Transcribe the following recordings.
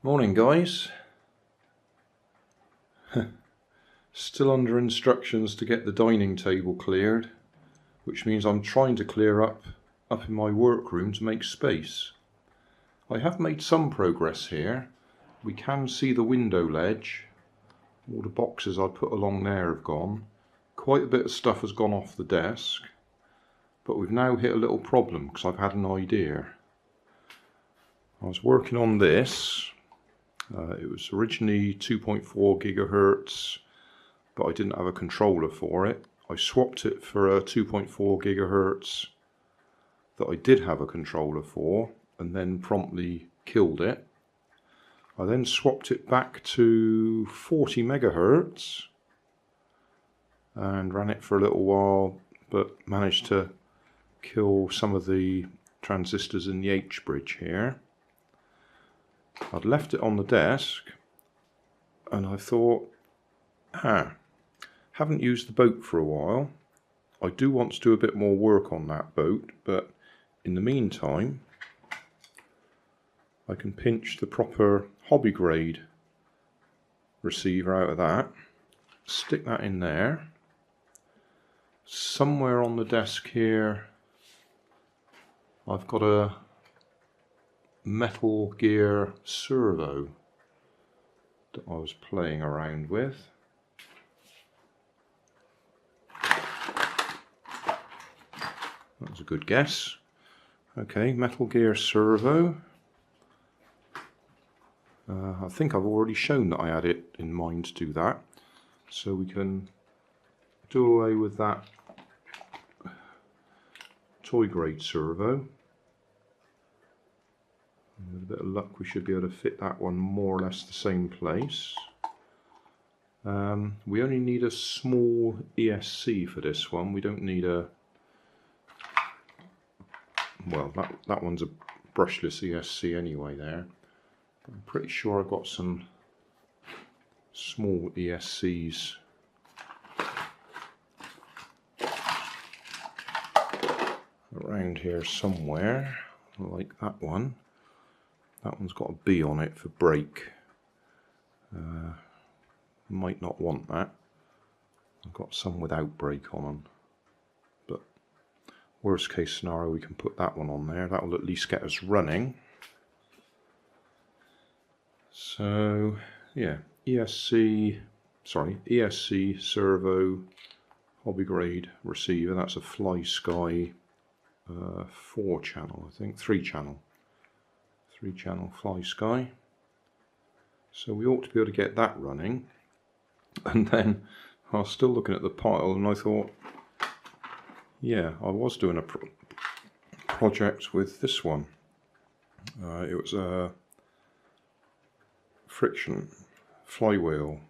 Morning guys. Still under instructions to get the dining table cleared, which means I'm trying to clear up in my workroom to make space. I have made some progress here. We can see the window ledge. All the boxes I put along there have gone. Quite a bit of stuff has gone off the desk, but we've now hit a little problem because I've had an idea. I was working on this. It was originally 2.4 gigahertz, but I didn't have a controller for it. I swapped it for a 2.4 gigahertz that I did have a controller for, and then promptly killed it. I then swapped it back to 40 megahertz and ran it for a little while, but managed to kill some of the transistors in the H bridge here. I'd left it on the desk and I thought, haven't used the boat for a while. I do want to do a bit more work on that boat, but in the meantime I can pinch the proper hobby grade receiver out of that, stick that in there. Somewhere on the desk here I've got a Metal Gear servo that I was playing around with. That was a good guess. Okay, Metal Gear servo. I think I've already shown that I had it in mind to do that, so we can do away with that toy grade servo. With a bit of luck we should be able to fit that one more or less the same place. We only need a small ESC for this one. We don't need a... well, that one's a brushless ESC anyway there. I'm pretty sure I've got some small ESCs around here somewhere, like that one. That one's got a B on it for brake. Might not want that. I've got some without brake on them. But worst case scenario, we can put that one on there. That will at least get us running. So yeah, ESC servo hobby grade receiver. That's a Fly Sky 4 channel, I think, 3 channel. 3 channel Fly Sky. So we ought to be able to get that running. And then I was still looking at the pile and I thought, yeah, I was doing a project with this one. It was a friction flywheel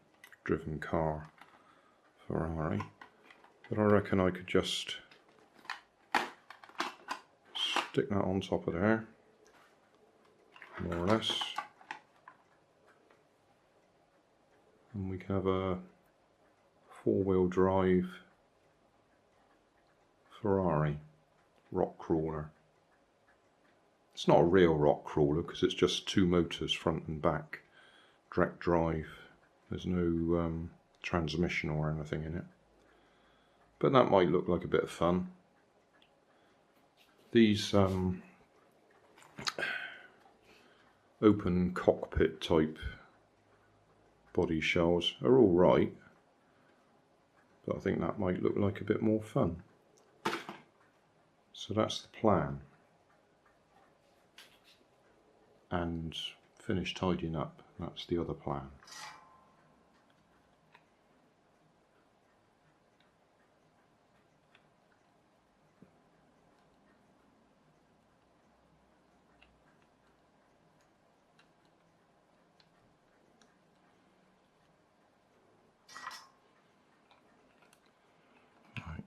driven car, Ferrari, but I reckon I could just stick that on top of there, more or less, and we can have a 4-wheel drive Ferrari rock crawler. It's not a real rock crawler because it's just 2 motors front and back, direct drive. There's no transmission or anything in it, but that might look like a bit of fun. These open cockpit type body shells are all right, but I think that might look like a bit more fun. So that's the plan, and finish tidying up, that's the other plan.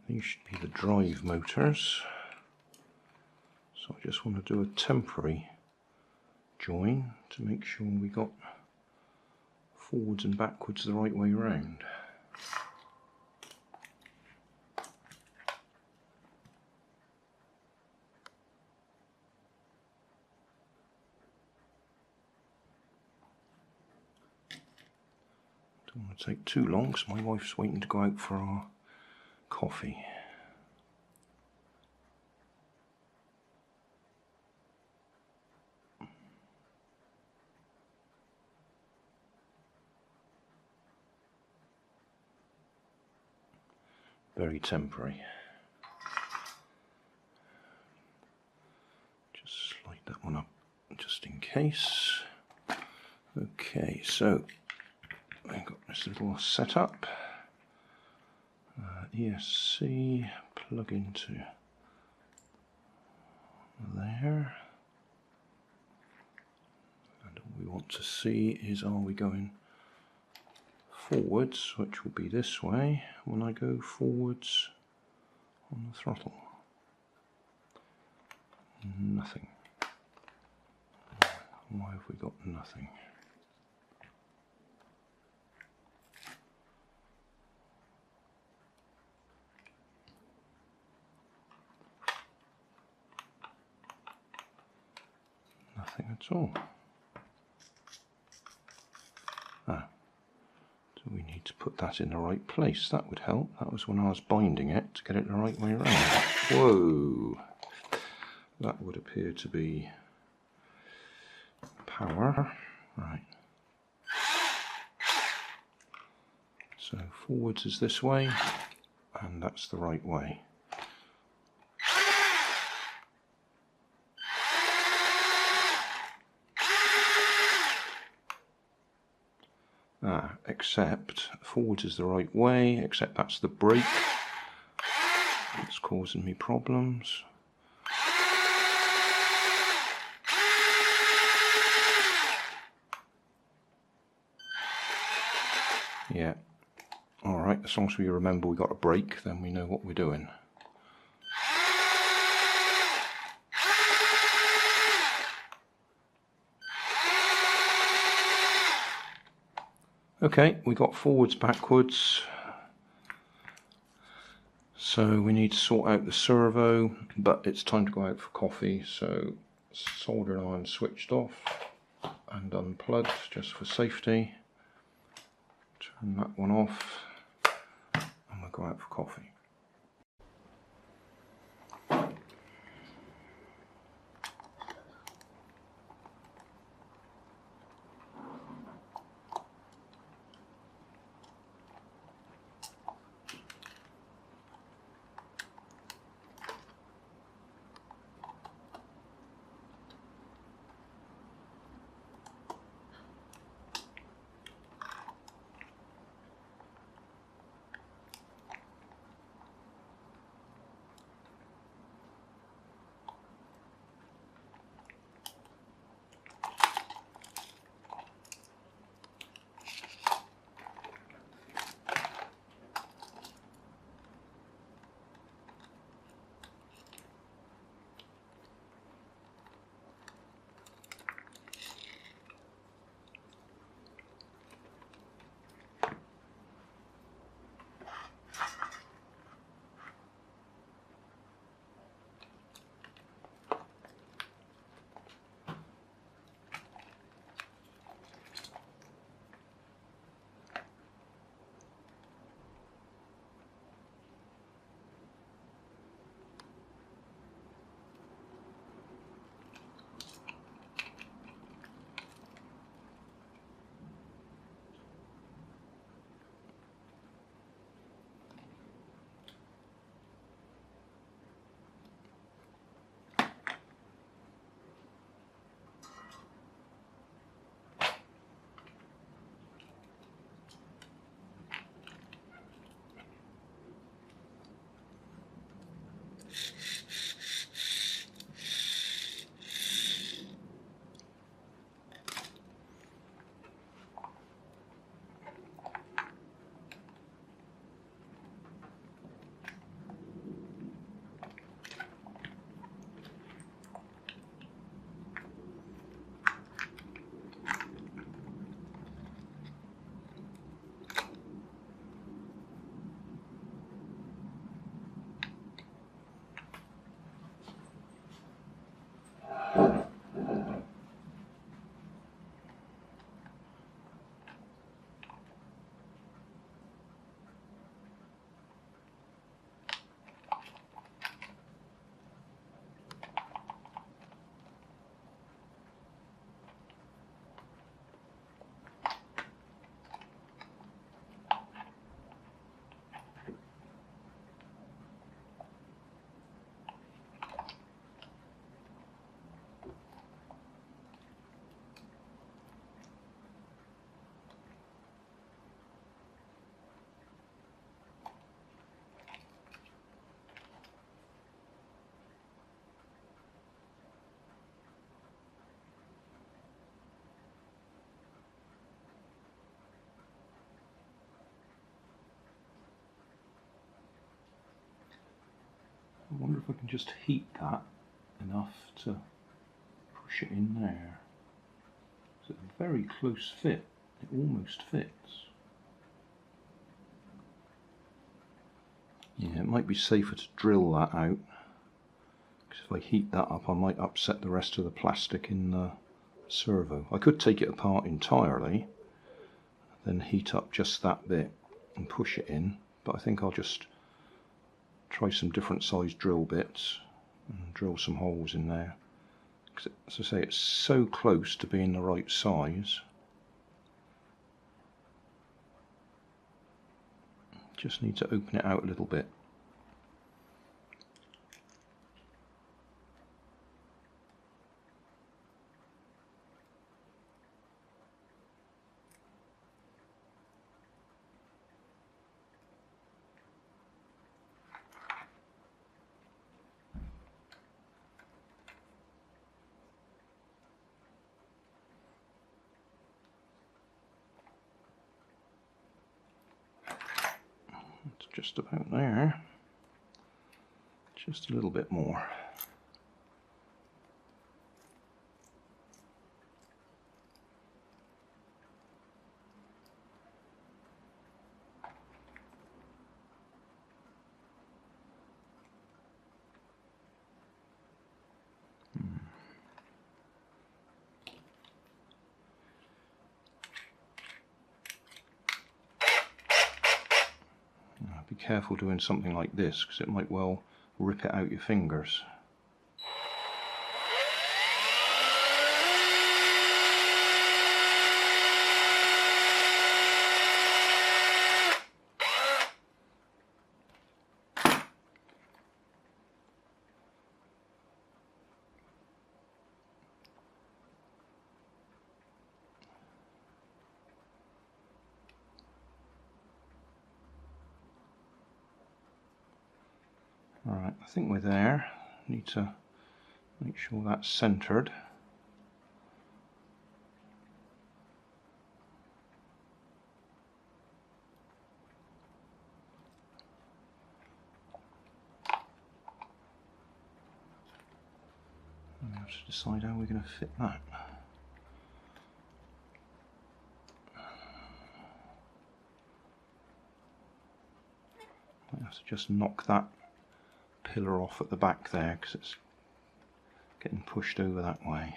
These should be the drive motors, so I just want to do a temporary join to make sure we got forwards and backwards the right way round. Don't want to take too long because my wife's waiting to go out for our coffee. Very temporary. Just slide that one up just in case. Okay, so I've got this little setup. ESC, plug into there. And all we want to see is, are we going forwards, which will be this way when I go forwards on the throttle. Nothing. Why have we got nothing? Nothing at all. So we need to put that in the right place. That would help. That was when I was binding it to get it the right way around. Whoa! That would appear to be power. Right. So forwards is this way, and that's the right way. Except forwards is the right way, except that's the brake. It's causing me problems. Yeah. Alright, as long as we remember we got a brake, then we know what we're doing. Okay, we got forwards, backwards. So we need to sort out the servo, but it's time to go out for coffee, so soldering iron switched off and unplugged just for safety. Turn that one off and we'll go out for coffee. I wonder if I can just heat that enough to push it in there. It's a very close fit, it almost fits. Yeah, it might be safer to drill that out, because if I heat that up I might upset the rest of the plastic in the servo. I could take it apart entirely, then heat up just that bit and push it in, but I think I'll just try some different size drill bits and drill some holes in there, because as I say, it's so close to being the right size. Just need to open it out a little bit. It's just about there. Just a little bit more. Be careful doing something like this, because it might well rip it out your fingers. Alright, I think we're there. Need to make sure that's centered. We have to decide how we're going to fit that. I have to just knock that pillar off at the back there, because it's getting pushed over that way.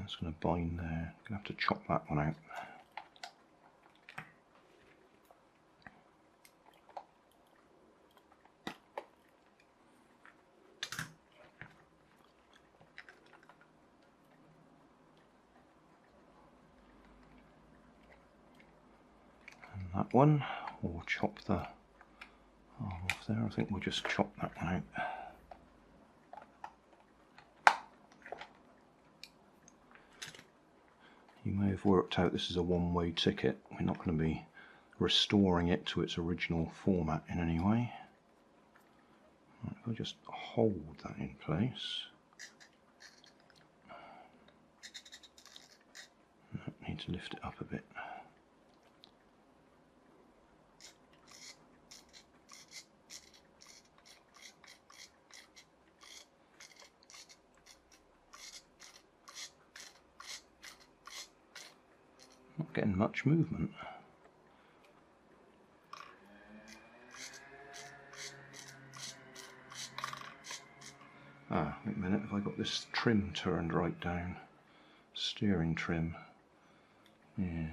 It's going to bind there. I'm going to have to chop that one out. And that one, we'll chop the arm off there. I think we'll just chop that one out. You may have worked out this is a one-way ticket. We're not going to be restoring it to its original format in any way. Right, if I just hold that in place. I need to lift it up a bit. Not getting much movement. Ah, wait a minute, have I got this trim turned right down? Steering trim. Yeah.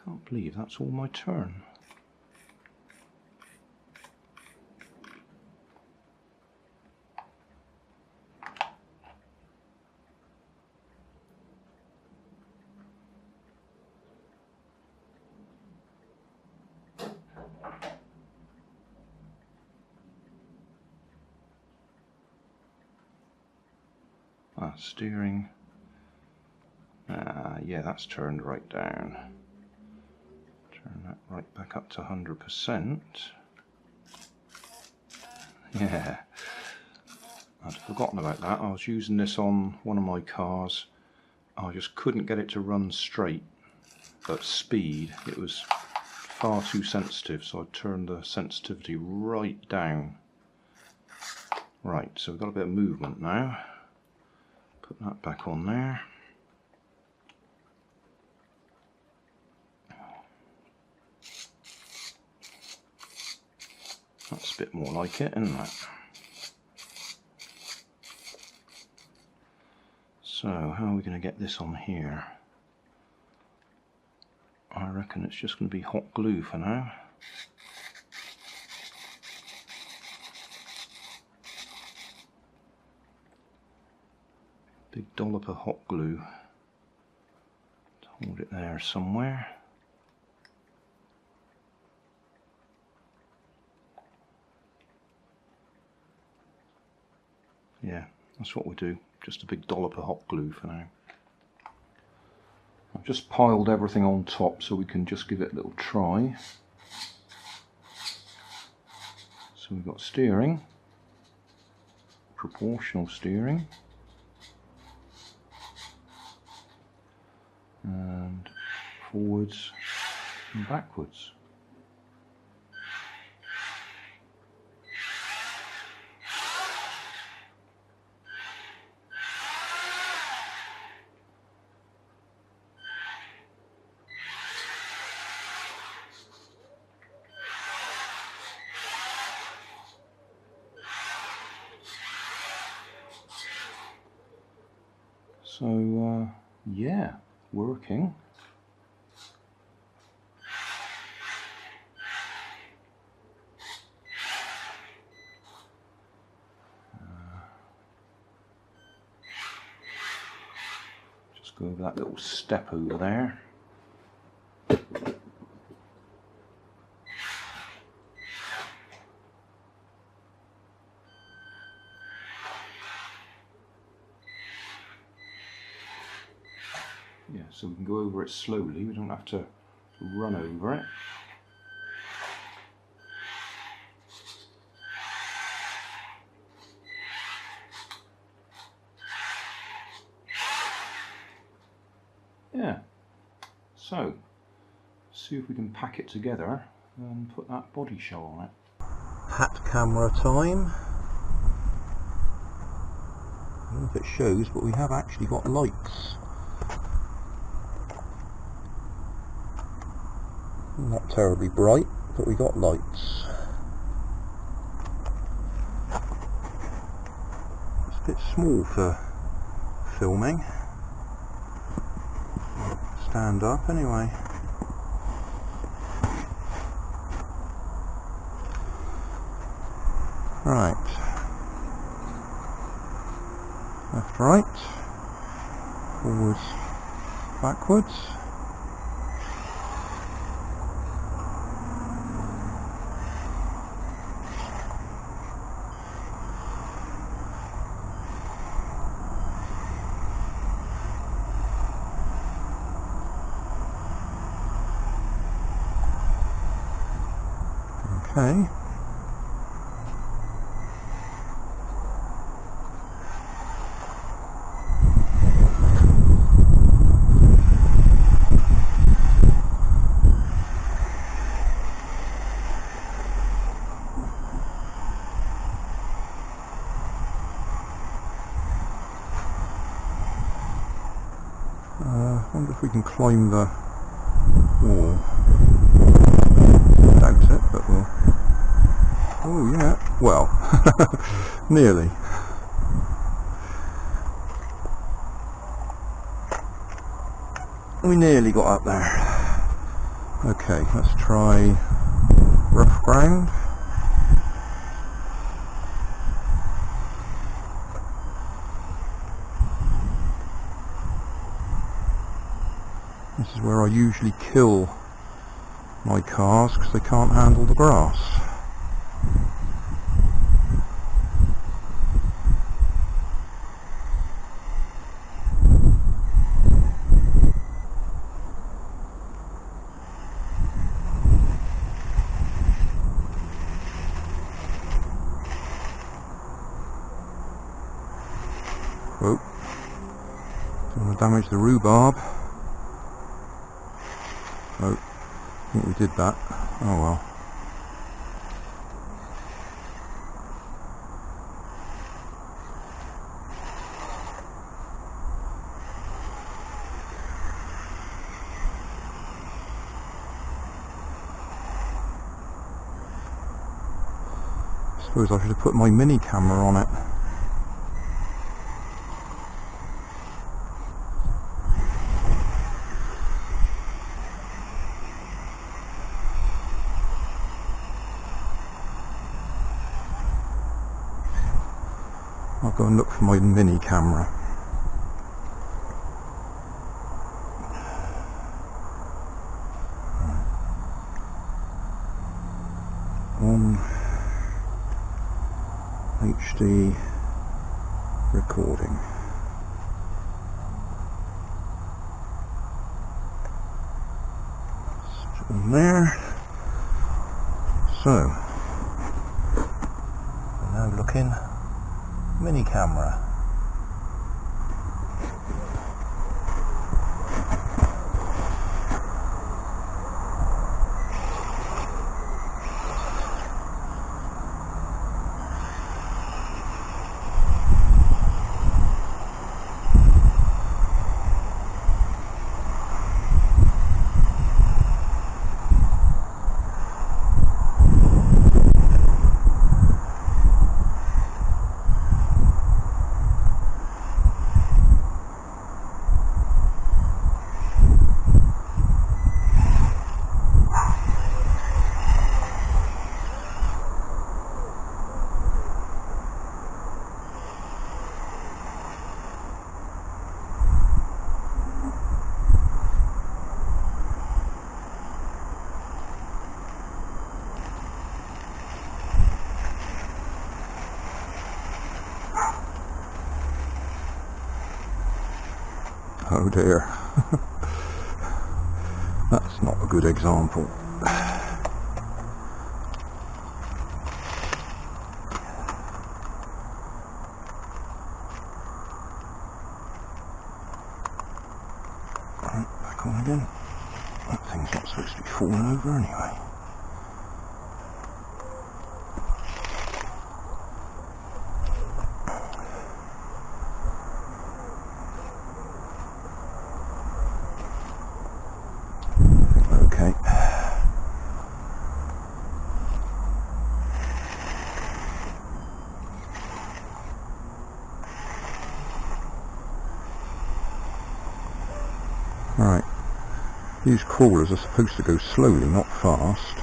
Can't believe that's all my turn. Steering. Yeah, that's turned right down. Turn that right back up to 100%. Yeah, I'd forgotten about that. I was using this on one of my cars. I just couldn't get it to run straight. At speed, it was far too sensitive, so I turned the sensitivity right down. Right, so we've got a bit of movement now. Put that back on there. That's a bit more like it, isn't it? So, how are we going to get this on here? I reckon it's just going to be hot glue for now. Big dollop of hot glue. Hold it there somewhere. Yeah, that's what we do. Just a big dollop of hot glue for now. I've just piled everything on top so we can just give it a little try. So we've got steering, proportional steering, and forwards and backwards. So yeah, working. Just go over that little step over there. Yeah, so we can go over it slowly, we don't have to run over it. Yeah, so see if we can pack it together and put that body shell on it. Hat camera time. I don't know if it shows, but we have actually got lights. Not terribly bright, but we got lights. It's a bit small for filming. Stand up anyway. Right. Left, right. Forwards, backwards. Okay. I wonder if we can climb the wall. Doubt it, but we'll... Oh yeah, well, nearly. We nearly got up there. Okay, let's try rough ground. This is where I usually kill my cars because they can't handle the grass. Oh, don't want to damage the rhubarb. Oh, I think we did that. Oh well. I suppose I should have put my mini camera on it. I'll go and look for my mini camera. On HD recording. Still there. So, we're now looking mini camera. Oh dear. That's not a good example. Right, back on again. That thing's not supposed to be falling over anyway. Right, these crawlers are supposed to go slowly, not fast.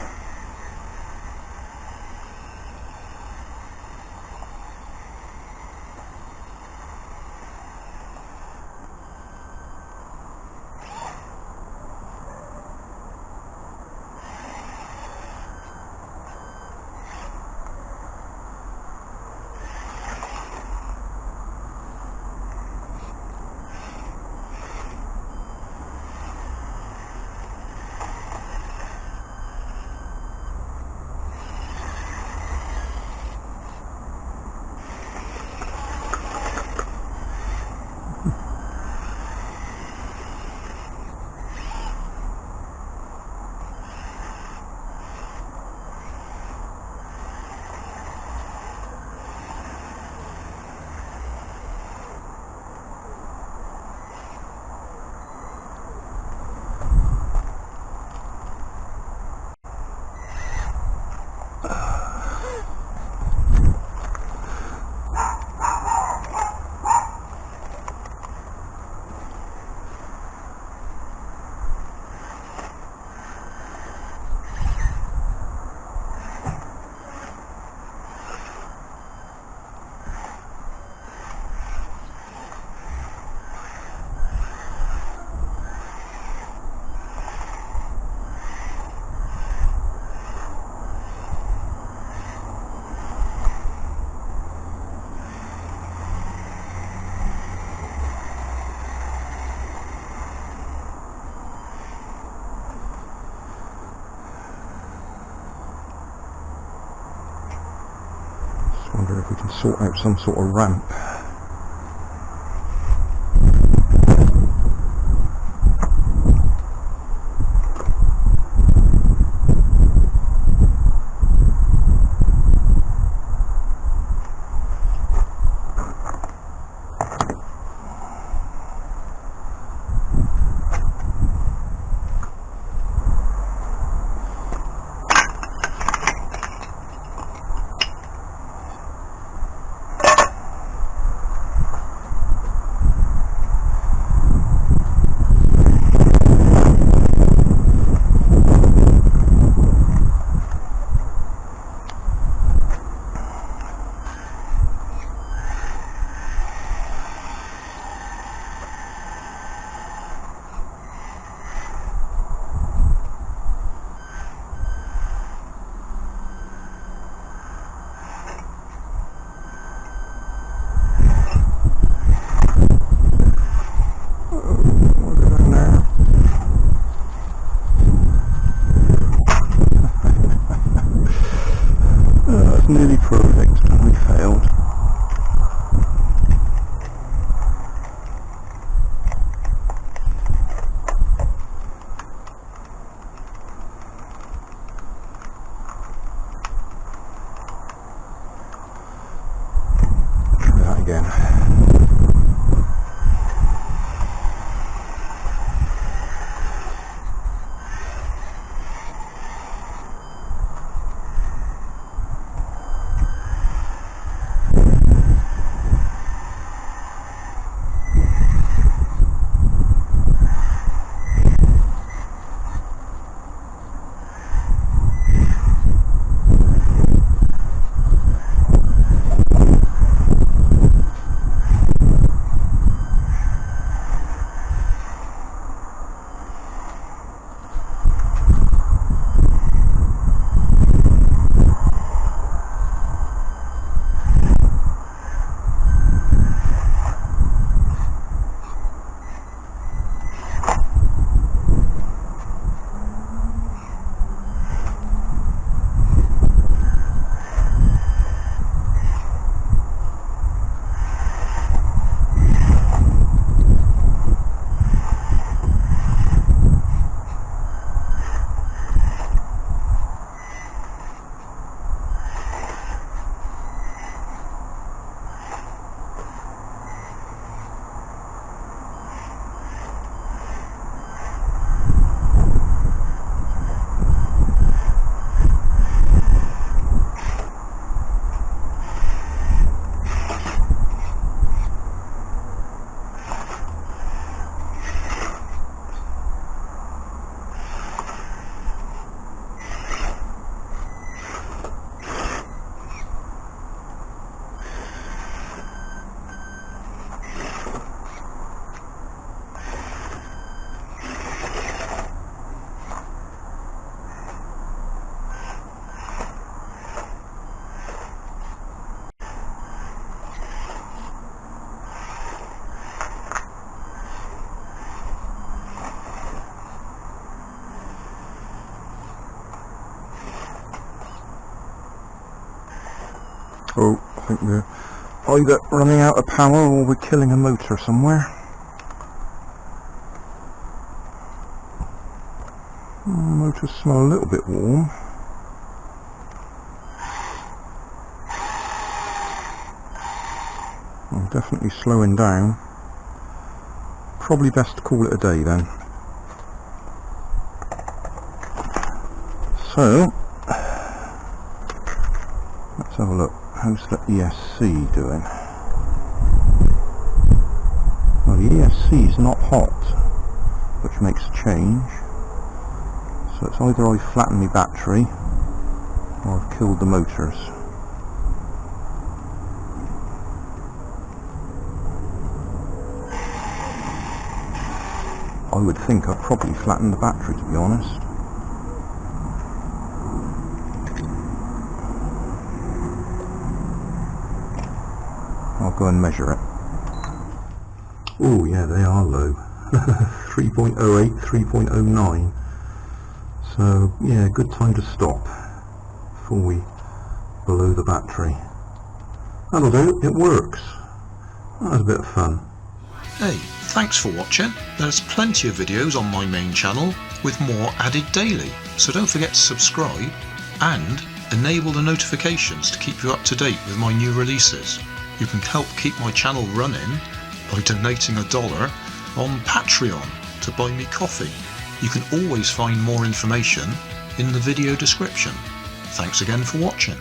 Wonder if we can sort out some sort of ramp. Nearly perfect, and we failed. Try that again. Oh, I think we're either running out of power or we're killing a motor somewhere. Motors smell a little bit warm. I'm definitely slowing down. Probably best to call it a day then. So, let's have a look. How's the ESC doing? Well, the ESC is not hot, which makes a change. So it's either I flatten my battery or I've killed the motors. I would think I'd probably flatten the battery, to be honest. I'll go and measure it. Oh yeah, they are low. 3.08, 3.09. So yeah, good time to stop before we blow the battery. That'll do, it works. That was a bit of fun. Hey, thanks for watching. There's plenty of videos on my main channel with more added daily, so don't forget to subscribe and enable the notifications to keep you up to date with my new releases. You can help keep my channel running by donating $1 on Patreon to buy me coffee. You can always find more information in the video description. Thanks again for watching.